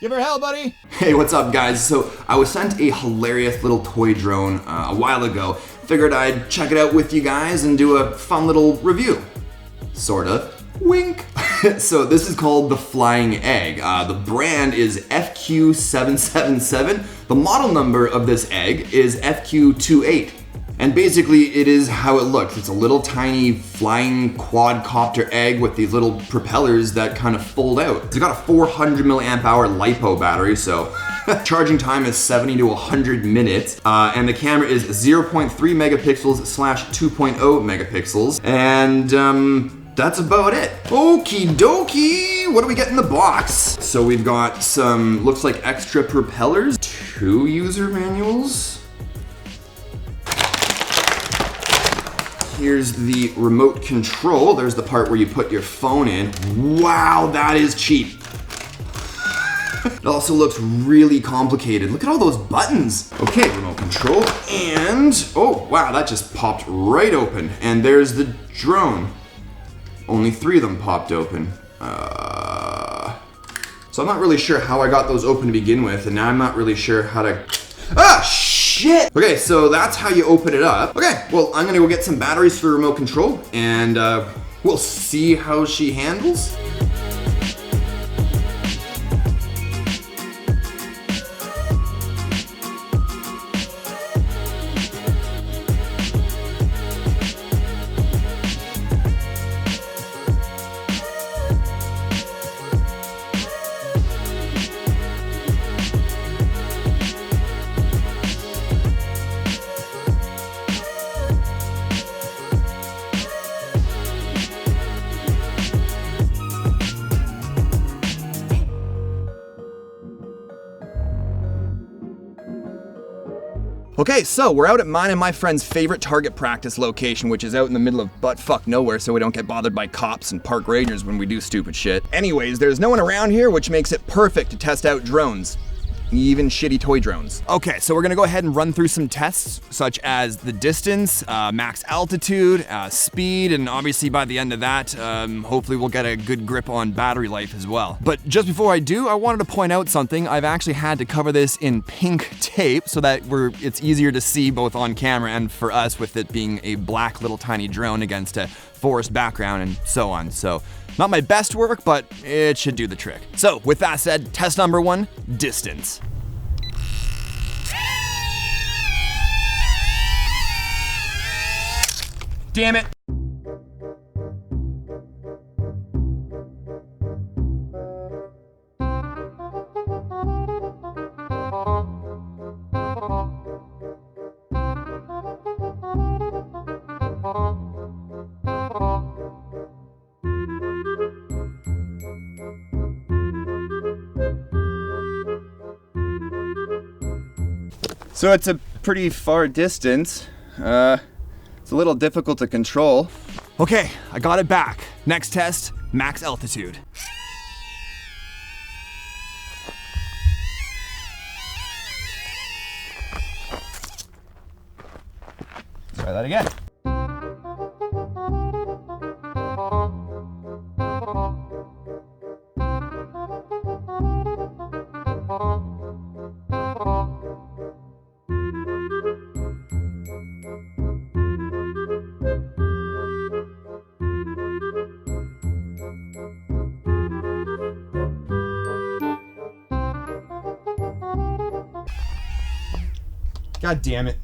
Give her hell, buddy. Hey, what's up, guys? So I was sent a hilarious little toy drone a while ago. Figured I'd check it out with you guys and do a fun little review. Sort of. Wink. So this is called the Flying Egg. The brand is FQ777. The model number of this egg is FQ28. And basically it is how it looks. It's a little tiny flying quadcopter egg with these little propellers that kind of fold out. It's got a 400 milliamp hour LiPo battery, so charging time is 70 to 100 minutes. And the camera is 0.3 megapixels slash 2.0 megapixels. And that's about it. Okie dokie, what do we get in the box? So we've got some, looks like extra propellers, 2 user manuals. Here's the remote control. There's the part where you put your phone in. Wow, that is cheap. It also looks really complicated. Look at all those buttons. Okay, remote control, and oh wow, that just popped right open. And there's the drone. Only 3 of them popped open. So I'm not really sure how I got those open to begin with, and now I'm not really sure how to, shit! Okay, so that's how you open it up. Okay, well, I'm gonna go get some batteries for remote control, and we'll see how she handles. Okay, so we're out at mine and my friend's favorite target practice location, which is out in the middle of butt-fuck nowhere so we don't get bothered by cops and park rangers when we do stupid shit. Anyways, there's no one around here, which makes it perfect to test out drones. Even shitty toy drones. Okay, so we're gonna go ahead and run through some tests, such as the distance, max altitude, speed, and obviously by the end of that, hopefully we'll get a good grip on battery life as well. But just before I do, I wanted to point out something. I've actually had to cover this in pink tape so that it's easier to see both on camera and for us with it being a black little tiny drone against a forest background and so on. So not my best work, but it should do the trick. So with that said, test number 1, distance. Damn it. So it's a pretty far distance. It's a little difficult to control. Okay, I got it back. Next test, max altitude. Let's try that again. God damn it.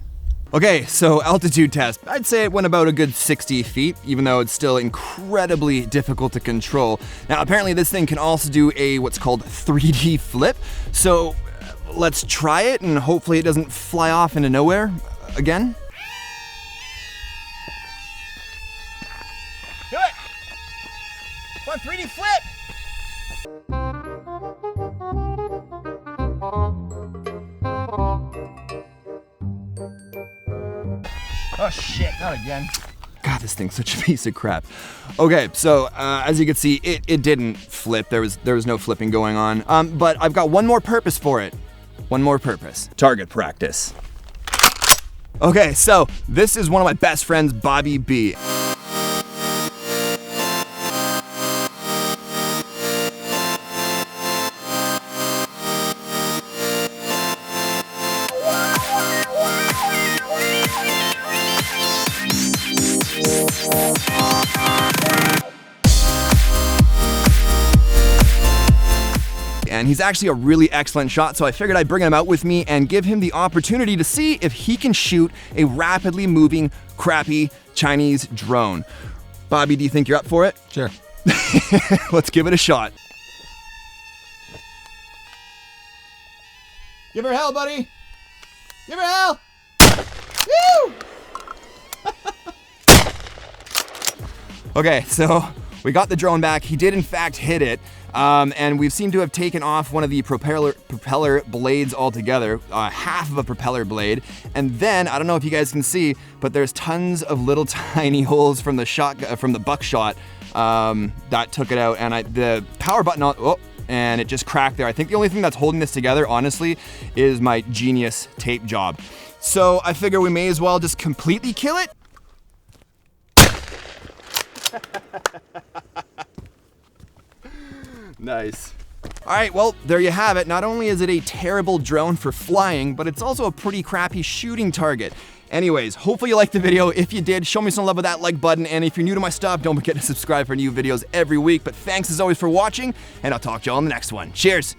Okay, so altitude test. I'd say it went about a good 60 feet, even though it's still incredibly difficult to control. Now, apparently this thing can also do what's called 3D flip. So let's try it and hopefully it doesn't fly off into nowhere again. Do it! Come on, 3D flip! Oh shit, not again. God, this thing's such a piece of crap. Okay, so as you can see, it didn't flip. There was no flipping going on. But I've got one more purpose for it. One more purpose. Target practice. Okay, so this is one of my best friends, Bobby B. And he's actually a really excellent shot, so I figured I'd bring him out with me and give him the opportunity to see if he can shoot a rapidly moving, crappy Chinese drone. Bobby, do you think you're up for it? Sure. Let's give it a shot. Give her hell, buddy. Give her hell. Woo! Okay, so we got the drone back. He did in fact hit it, and we seem to have taken off one of the propeller blades altogether, half of a propeller blade. And then, I don't know if you guys can see, but there's tons of little tiny holes from the buckshot that took it out. And the power button, and it just cracked there. I think the only thing that's holding this together, honestly, is my genius tape job. So I figure we may as well just completely kill it. Nice. All right, well, there you have it. Not only is it a terrible drone for flying, but it's also a pretty crappy shooting target. Anyways, hopefully you liked the video. If you did, show me some love with that like button. And if you're new to my stuff, don't forget to subscribe for new videos every week. But thanks as always for watching, and I'll talk to you all in the next one. Cheers.